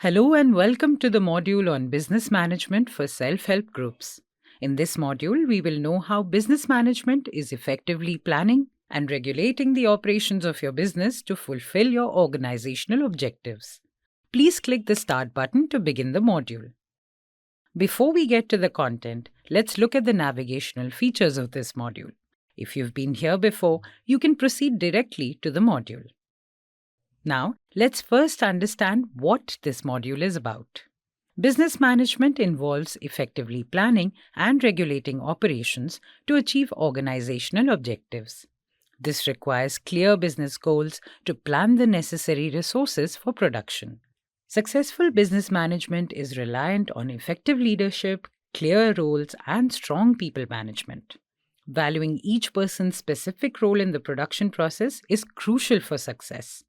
Hello and welcome to the module on business management for self-help groups. In this module, we will know how business management is effectively planning and regulating the operations of your business to fulfill your organizational objectives. Please click the Start button to begin the module. Before we get to the content, let's look at the navigational features of this module. If you've been here before, you can proceed directly to the module. Now, let's first understand what this module is about. Business management involves effectively planning and regulating operations to achieve organizational objectives. This requires clear business goals to plan the necessary resources for production. Successful business management is reliant on effective leadership, clear roles, and strong people management. Valuing each person's specific role in the production process is crucial for success.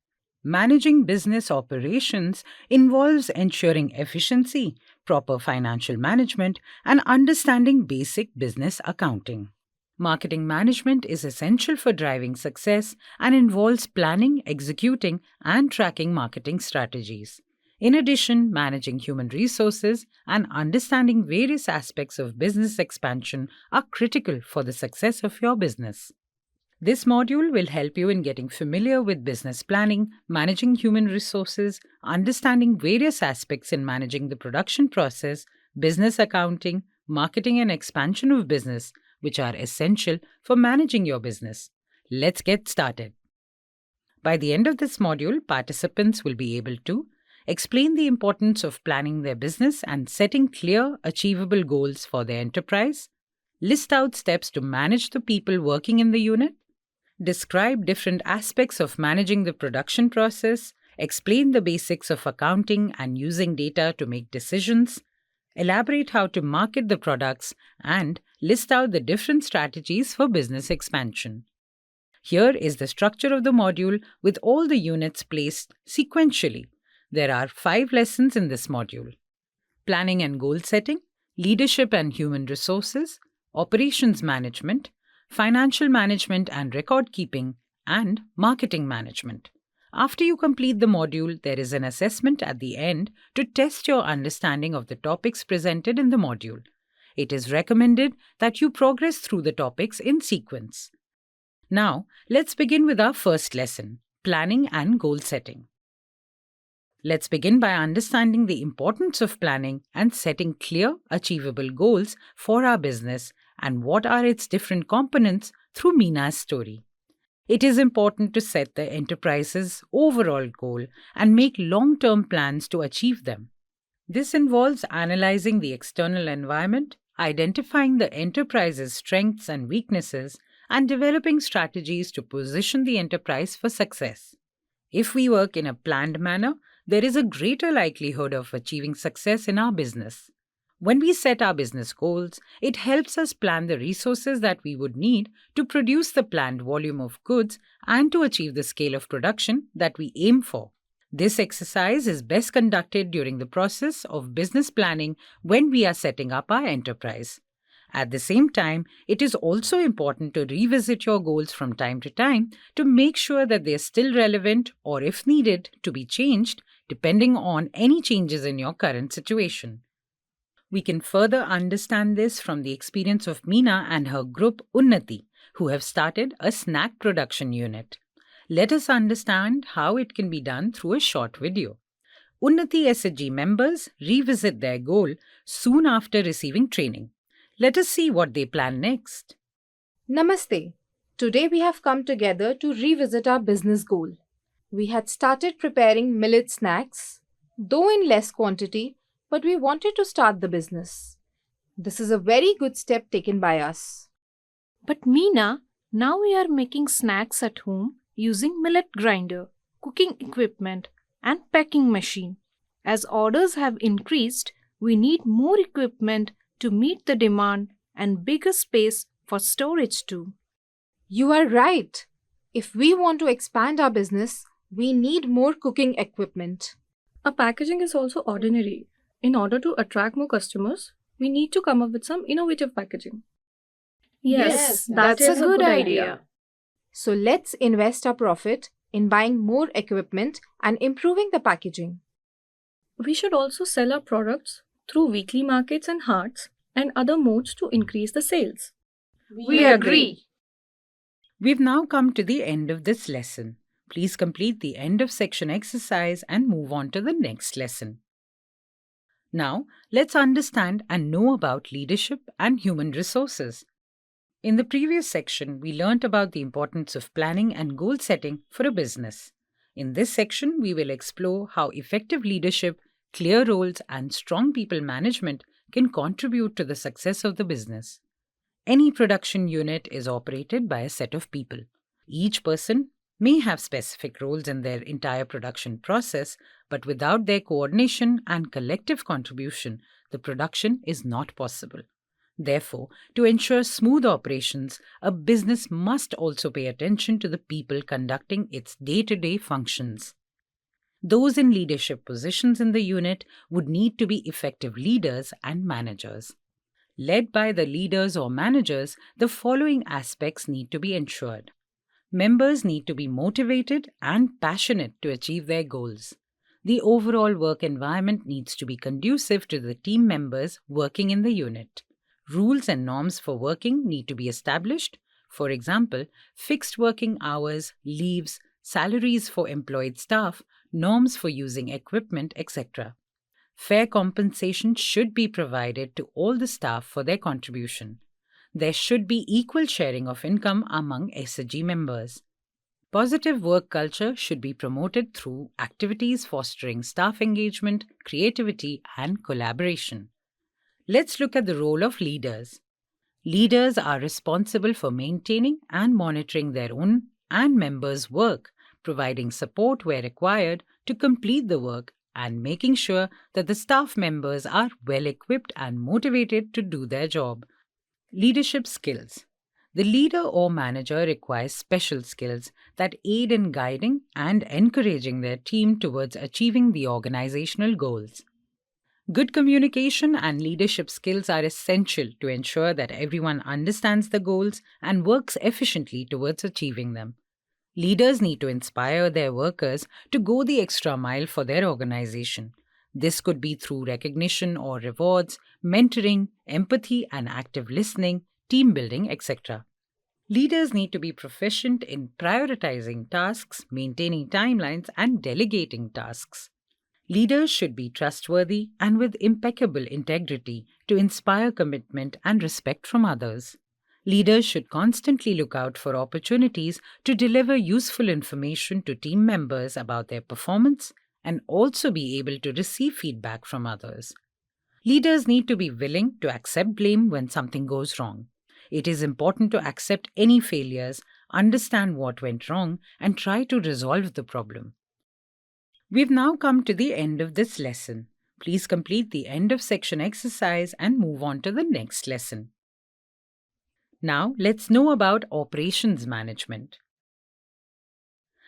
Managing business operations involves ensuring efficiency, proper financial management, and understanding basic business accounting. Marketing management is essential for driving success and involves planning, executing, and tracking marketing strategies. In addition, managing human resources and understanding various aspects of business expansion are critical for the success of your business. This module will help you in getting familiar with business planning, managing human resources, understanding various aspects in managing the production process, business accounting, marketing and expansion of business, which are essential for managing your business. Let's get started. By the end of this module, participants will be able to explain the importance of planning their business and setting clear, achievable goals for their enterprise, list out steps to manage the people working in the unit, describe different aspects of managing the production process, explain the basics of accounting and using data to make decisions, elaborate how to market the products, and list out the different strategies for business expansion. Here is the structure of the module with all the units placed sequentially. There are 5 lessons in this module: planning and goal setting, leadership and human resources, operations management, financial management and record keeping, and marketing management. After you complete the module, there is an assessment at the end to test your understanding of the topics presented in the module. It is recommended that you progress through the topics in sequence. Now, let's begin with our first lesson, planning and goal setting. Let's begin by understanding the importance of planning and setting clear, achievable goals for our business and what are its different components through Meena's story. It is important to set the enterprise's overall goal and make long-term plans to achieve them. This involves analyzing the external environment, identifying the enterprise's strengths and weaknesses, and developing strategies to position the enterprise for success. If we work in a planned manner, there is a greater likelihood of achieving success in our business. When we set our business goals, it helps us plan the resources that we would need to produce the planned volume of goods and to achieve the scale of production that we aim for. This exercise is best conducted during the process of business planning when we are setting up our enterprise. At the same time, it is also important to revisit your goals from time to time to make sure that they are still relevant or, if needed, to be changed depending on any changes in your current situation. We can further understand this from the experience of Meena and her group Unnati, who have started a snack production unit. Let us understand how it can be done through a short video. Unnati SHG members revisit their goal soon after receiving training. Let us see what they plan next. Namaste. Today we have come together to revisit our business goal. We had started preparing millet snacks, though in less quantity, but we wanted to start the business. This is a very good step taken by us. But Meena, now we are making snacks at home using millet grinder, cooking equipment, and packing machine. As orders have increased, we need more equipment to meet the demand and bigger space for storage too. You are right. If we want to expand our business, we need more cooking equipment. Our packaging is also ordinary. In order to attract more customers, we need to come up with some innovative packaging. Yes, that that's is a good idea. So let's invest our profit in buying more equipment and improving the packaging. We should also sell our products through weekly markets and hearts and other modes to increase the sales. We agree. We've now come to the end of this lesson. Please complete the end of section exercise and move on to the next lesson. Now, let's understand and know about leadership and human resources. In the previous section, we learnt about the importance of planning and goal setting for a business. In this section, we will explore how effective leadership, clear roles, and strong people management can contribute to the success of the business. Any production unit is operated by a set of people. Each person may have specific roles in their entire production process, but without their coordination and collective contribution, the production is not possible. Therefore, to ensure smooth operations, a business must also pay attention to the people conducting its day-to-day functions. Those in leadership positions in the unit would need to be effective leaders and managers. Led by the leaders or managers, the following aspects need to be ensured. Members need to be motivated and passionate to achieve their goals. The overall work environment needs to be conducive to the team members working in the unit. Rules and norms for working need to be established. For example, fixed working hours, leaves, salaries for employed staff, norms for using equipment, etc. Fair compensation should be provided to all the staff for their contribution. There should be equal sharing of income among SG members. Positive work culture should be promoted through activities fostering staff engagement, creativity, and collaboration. Let's look at the role of leaders. Leaders are responsible for maintaining and monitoring their own and members' work, providing support where required to complete the work, and making sure that the staff members are well equipped and motivated to do their job. Leadership skills. The leader or manager requires special skills that aid in guiding and encouraging their team towards achieving the organizational goals. Good communication and leadership skills are essential to ensure that everyone understands the goals and works efficiently towards achieving them. Leaders need to inspire their workers to go the extra mile for their organization. This could be through recognition or rewards, mentoring, empathy and active listening, team building, etc. Leaders need to be proficient in prioritizing tasks, maintaining timelines, and delegating tasks. Leaders should be trustworthy and with impeccable integrity to inspire commitment and respect from others. Leaders should constantly look out for opportunities to deliver useful information to team members about their performance and also be able to receive feedback from others. Leaders need to be willing to accept blame when something goes wrong. It is important to accept any failures, understand what went wrong, and try to resolve the problem. We've now come to the end of this lesson. Please complete the end of section exercise and move on to the next lesson. Now, let's know about operations management.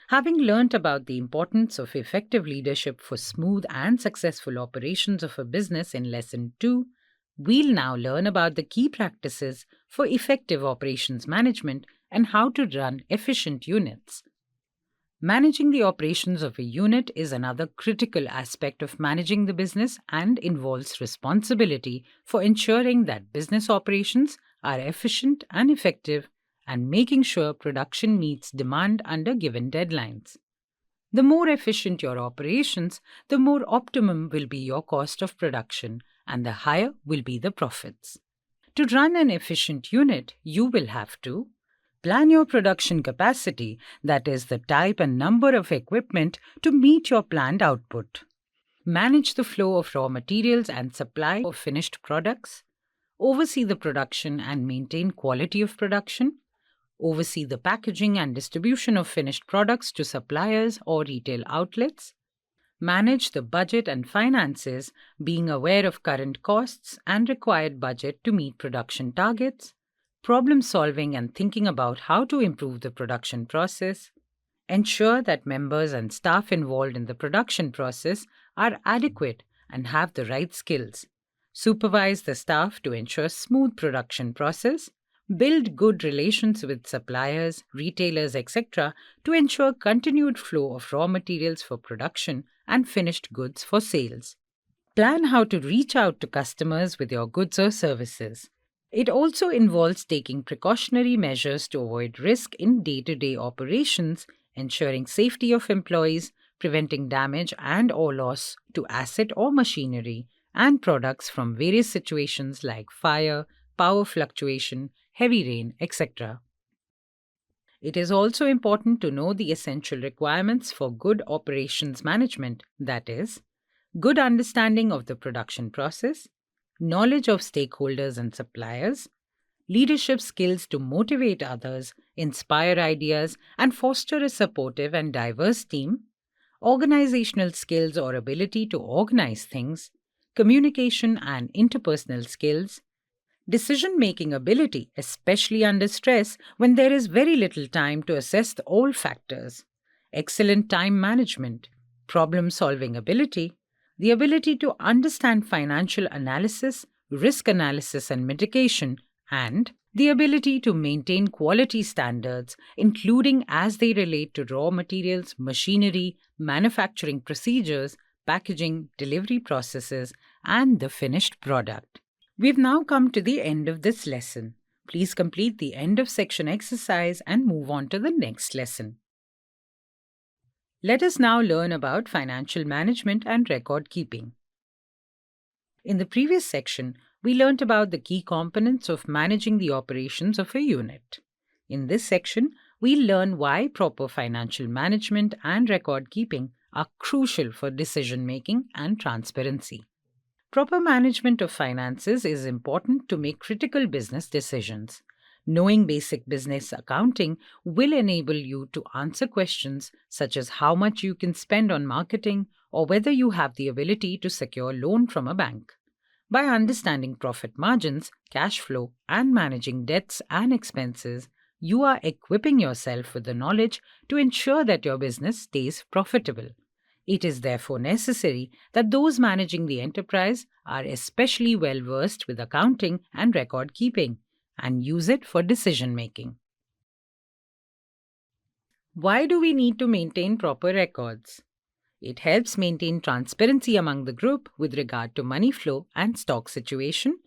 Having learnt about the importance of effective leadership for smooth and successful operations of a business in Lesson 2, we'll now learn about the key practices for effective operations management and how to run efficient units. Managing the operations of a unit is another critical aspect of managing the business and involves responsibility for ensuring that business operations are efficient and effective and making sure production meets demand under given deadlines. The more efficient your operations, the more optimum will be your cost of production and the higher will be the profits. To run an efficient unit, you will have to plan your production capacity, that is, the type and number of equipment to meet your planned output. Manage the flow of raw materials and supply of finished products. Oversee the production and maintain quality of production. Oversee the packaging and distribution of finished products to suppliers or retail outlets. Manage the budget and finances, being aware of current costs and required budget to meet production targets. Problem solving and thinking about how to improve the production process. Ensure that members and staff involved in the production process are adequate and have the right skills. Supervise the staff to ensure smooth production process. Build good relations with suppliers, retailers, etc. to ensure continued flow of raw materials for production and finished goods for sales. Plan how to reach out to customers with your goods or services. It also involves taking precautionary measures to avoid risk in day-to-day operations, ensuring safety of employees, preventing damage and/or loss to asset or machinery and products from various situations like fire, power fluctuation, heavy rain, etc. It is also important to know the essential requirements for good operations management, that is, good understanding of the production process, knowledge of stakeholders and suppliers, leadership skills to motivate others, inspire ideas, and foster a supportive and diverse team, organizational skills or ability to organize things, communication and interpersonal skills, decision-making ability, especially under stress when there is very little time to assess all factors, excellent time management, problem-solving ability, the ability to understand financial analysis, risk analysis and mitigation, and the ability to maintain quality standards, including as they relate to raw materials, machinery, manufacturing procedures, packaging, delivery processes, and the finished product. We've now come to the end of this lesson. Please complete the end of section exercise and move on to the next lesson. Let us now learn about financial management and record keeping. In the previous section, we learnt about the key components of managing the operations of a unit. In this section, we learn why proper financial management and record keeping are crucial for decision-making and transparency. Proper management of finances is important to make critical business decisions. Knowing basic business accounting will enable you to answer questions such as how much you can spend on marketing or whether you have the ability to secure a loan from a bank. By understanding profit margins, cash flow, and managing debts and expenses, you are equipping yourself with the knowledge to ensure that your business stays profitable. It is therefore necessary that those managing the enterprise are especially well versed with accounting and record keeping and use it for decision making. Why do we need to maintain proper records? It helps maintain transparency among the group with regard to money flow and stock situation.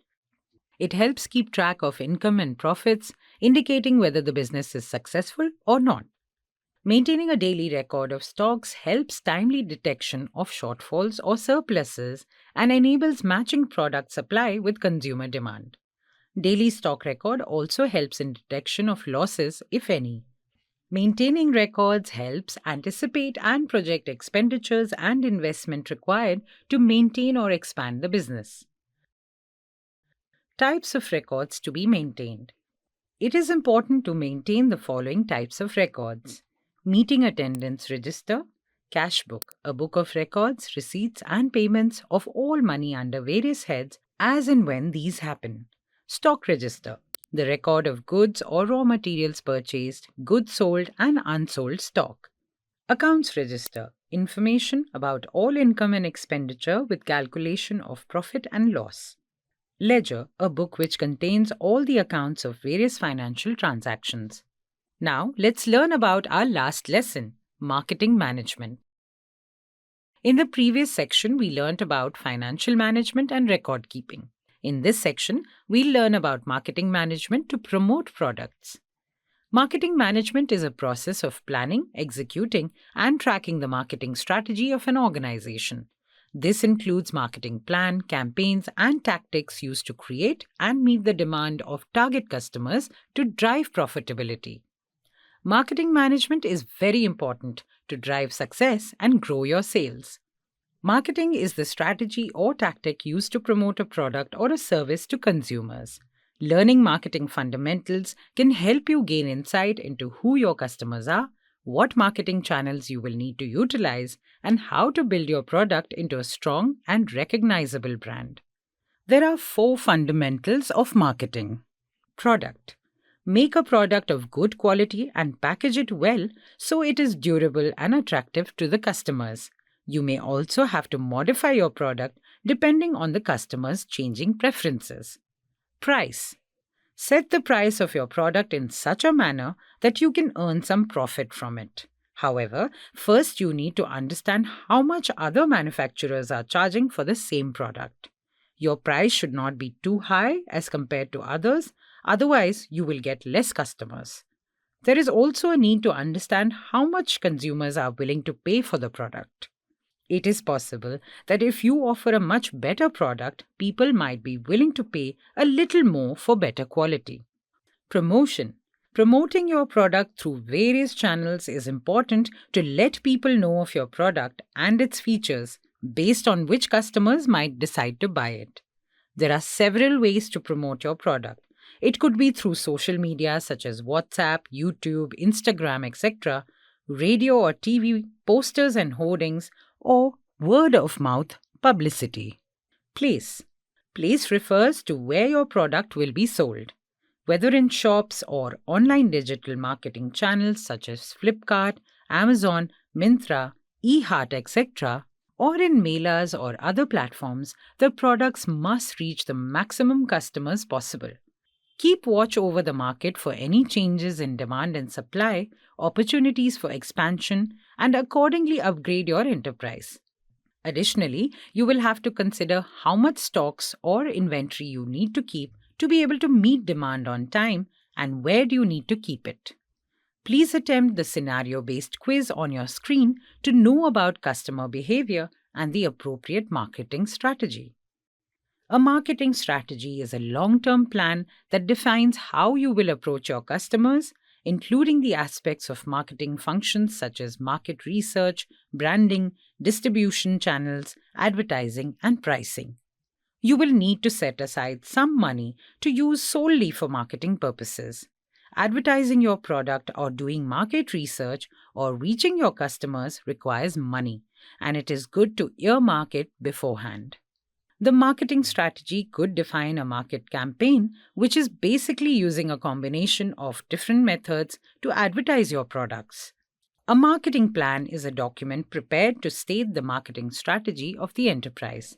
It helps keep track of income and profits, indicating whether the business is successful or not. Maintaining a daily record of stocks helps timely detection of shortfalls or surpluses and enables matching product supply with consumer demand. Daily stock record also helps in detection of losses, if any. Maintaining records helps anticipate and project expenditures and investment required to maintain or expand the business. Types of records to be maintained. It is important to maintain the following types of records: meeting attendance register, cash book, a book of records, receipts, and payments of all money under various heads as and when these happen. Stock register, the record of goods or raw materials purchased, goods sold, and unsold stock. Accounts register, information about all income and expenditure with calculation of profit and loss. Ledger, a book which contains all the accounts of various financial transactions. Now, let's learn about our last lesson, marketing management. In the previous section, we learnt about financial management and record keeping. In this section, we'll learn about marketing management to promote products. Marketing management is a process of planning, executing, and tracking the marketing strategy of an organization. This includes marketing plan, campaigns, and tactics used to create and meet the demand of target customers to drive profitability. Marketing management is very important to drive success and grow your sales. Marketing is the strategy or tactic used to promote a product or a service to consumers. Learning marketing fundamentals can help you gain insight into who your customers are, what marketing channels you will need to utilize, and how to build your product into a strong and recognizable brand. There are 4 fundamentals of marketing. Product. Make a product of good quality and package it well so it is durable and attractive to the customers. You may also have to modify your product depending on the customer's changing preferences. Price. Set the price of your product in such a manner that you can earn some profit from it. However, first you need to understand how much other manufacturers are charging for the same product. Your price should not be too high as compared to others, otherwise, you will get less customers. There is also a need to understand how much consumers are willing to pay for the product. It is possible that if you offer a much better product, people might be willing to pay a little more for better quality. Promotion. Promoting your product through various channels is important to let people know of your product and its features based on which customers might decide to buy it. There are several ways to promote your product. It could be through social media such as WhatsApp, YouTube, Instagram, etc., radio or TV, posters and hoardings, or word of mouth publicity. Place. Place refers to where your product will be sold, whether in shops or online digital marketing channels such as Flipkart, Amazon, Myntra, eHeart, etc., or in mailers or other platforms, the products must reach the maximum customers possible. Keep watch over the market for any changes in demand and supply, opportunities for expansion, and accordingly upgrade your enterprise. Additionally, you will have to consider how much stocks or inventory you need to keep to be able to meet demand on time and where do you need to keep it. Please attempt the scenario-based quiz on your screen to know about customer behavior and the appropriate marketing strategy. A marketing strategy is a long-term plan that defines how you will approach your customers, including the aspects of marketing functions such as market research, branding, distribution channels, advertising, and pricing. You will need to set aside some money to use solely for marketing purposes. Advertising your product or doing market research or reaching your customers requires money, and it is good to earmark it beforehand. The marketing strategy could define a market campaign, which is basically using a combination of different methods to advertise your products. A marketing plan is a document prepared to state the marketing strategy of the enterprise.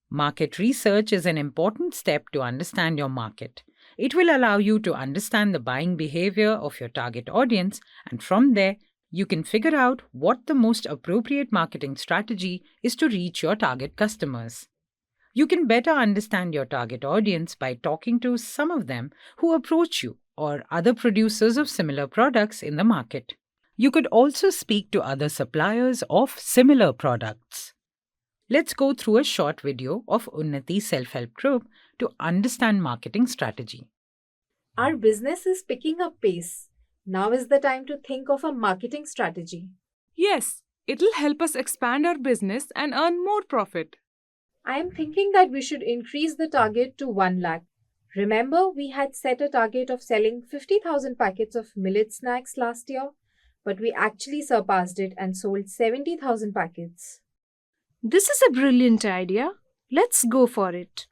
Market research is an important step to understand your market. It will allow you to understand the buying behavior of your target audience, and from there, you can figure out what the most appropriate marketing strategy is to reach your target customers. You can better understand your target audience by talking to some of them who approach you or other producers of similar products in the market. You could also speak to other suppliers of similar products. Let's go through a short video of Unnati Self-Help Group to understand marketing strategy. Our business is picking up pace. Now is the time to think of a marketing strategy. Yes, it'll help us expand our business and earn more profit. I am thinking that we should increase the target to 1 lakh. Remember, we had set a target of selling 50,000 packets of millet snacks last year, but we actually surpassed it and sold 70,000 packets. This is a brilliant idea. Let's go for it.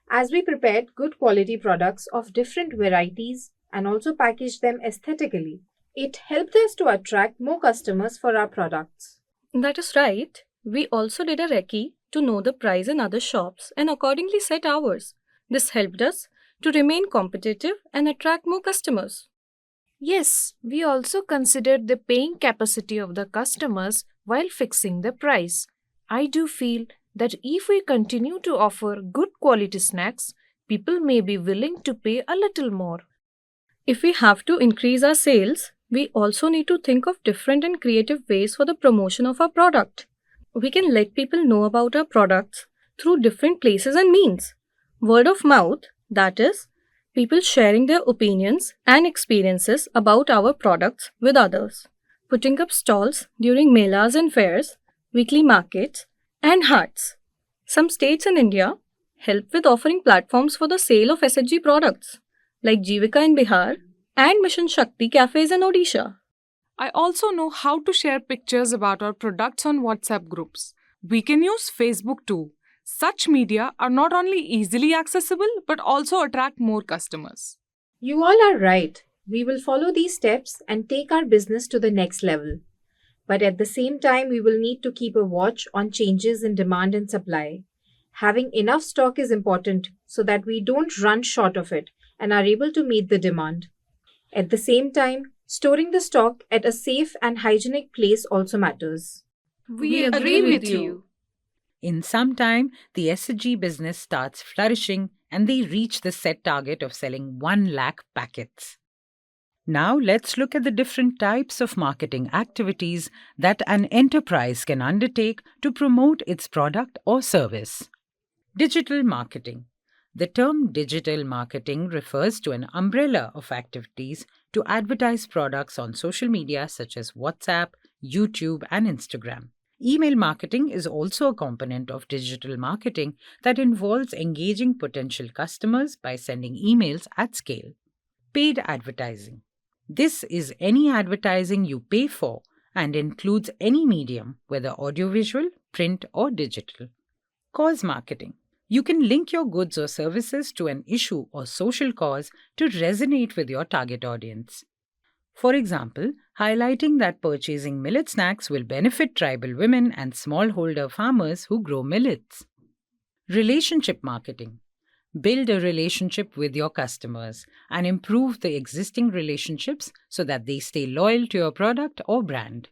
As we prepared good quality products of different varieties and also packaged them aesthetically, it helped us to attract more customers for our products. That is right. We also did a recce to know the price in other shops and accordingly set ours. This helped us to remain competitive and attract more customers. Yes, we also considered the paying capacity of the customers while fixing the price. I do feel that if we continue to offer good quality snacks, people may be willing to pay a little more. If we have to increase our sales, we also need to think of different and creative ways for the promotion of our product. We can let people know about our products through different places and means. Word of mouth, that is, people sharing their opinions and experiences about our products with others. Putting up stalls during melas and fairs, weekly markets, and hats. Some states in India help with offering platforms for the sale of SHG products, like Jivika in Bihar and Mission Shakti cafes in Odisha. I also know how to share pictures about our products on WhatsApp groups. We can use Facebook too. Such media are not only easily accessible but also attract more customers. You all are right. We will follow these steps and take our business to the next level. But at the same time, we will need to keep a watch on changes in demand and supply. Having enough stock is important so that we don't run short of it and are able to meet the demand. At the same time, Storing the stock at a safe and hygienic place also matters. We agree with you. In some time, the SG business starts flourishing and they reach the set target of selling 1 lakh packets. Now, let's look at the different types of marketing activities that an enterprise can undertake to promote its product or service. Digital marketing. The term digital marketing refers to an umbrella of activities to advertise products on social media such as WhatsApp, YouTube, and Instagram. Email marketing is also a component of digital marketing that involves engaging potential customers by sending emails at scale. Paid advertising. This is any advertising you pay for and includes any medium, whether audiovisual, print, or digital. Cause marketing. You can link your goods or services to an issue or social cause to resonate with your target audience. For example, highlighting that purchasing millet snacks will benefit tribal women and smallholder farmers who grow millets. Relationship marketing. Build a relationship with your customers and improve the existing relationships so that they stay loyal to your product or brand.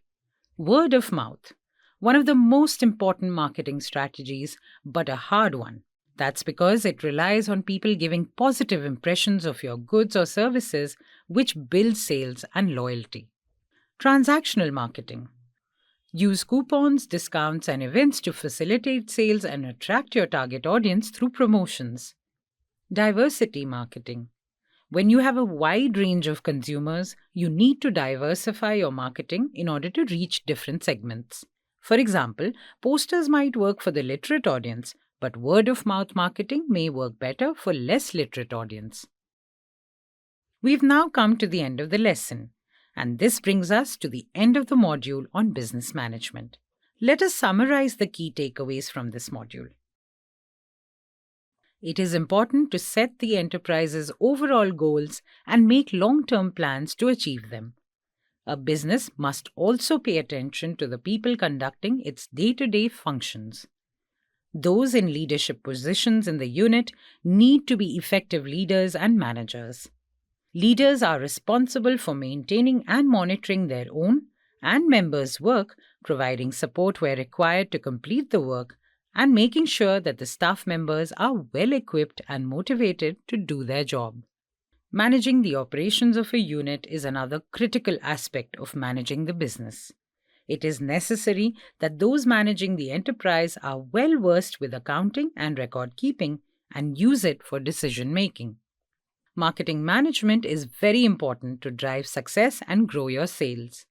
Word of mouth. One of the most important marketing strategies, but a hard one. That's because it relies on people giving positive impressions of your goods or services, which builds sales and loyalty. Transactional marketing. Use coupons, discounts, and events to facilitate sales and attract your target audience through promotions. Diversity marketing. When you have a wide range of consumers, you need to diversify your marketing in order to reach different segments. For example, posters might work for the literate audience, but word-of-mouth marketing may work better for less literate audience. We've now come to the end of the lesson, and this brings us to the end of the module on business management. Let us summarize the key takeaways from this module. It is important to set the enterprise's overall goals and make long-term plans to achieve them. A business must also pay attention to the people conducting its day-to-day functions. Those in leadership positions in the unit need to be effective leaders and managers. Leaders are responsible for maintaining and monitoring their own and members' work, providing support where required to complete the work, and making sure that the staff members are well equipped and motivated to do their job. Managing the operations of a unit is another critical aspect of managing the business. It is necessary that those managing the enterprise are well versed with accounting and record keeping and use it for decision making. Marketing management is very important to drive success and grow your sales.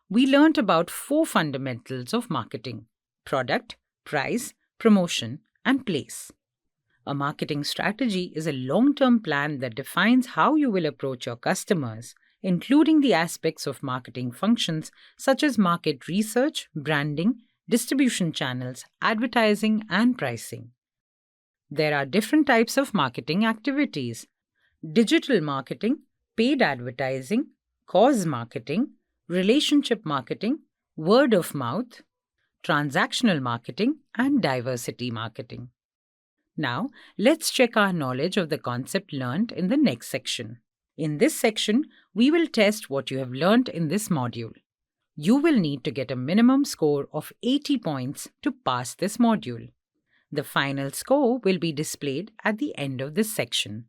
We learnt about 4 fundamentals of marketing: product, price, promotion, and place. A marketing strategy is a long-term plan that defines how you will approach your customers, including the aspects of marketing functions such as market research, branding, distribution channels, advertising, and pricing. There are different types of marketing activities: digital marketing, paid advertising, cause marketing, relationship marketing, word of mouth, transactional marketing, and diversity marketing. Now, let's check our knowledge of the concept learned in the next section. In this section, we will test what you have learned in this module. You will need to get a minimum score of 80 points to pass this module. The final score will be displayed at the end of this section.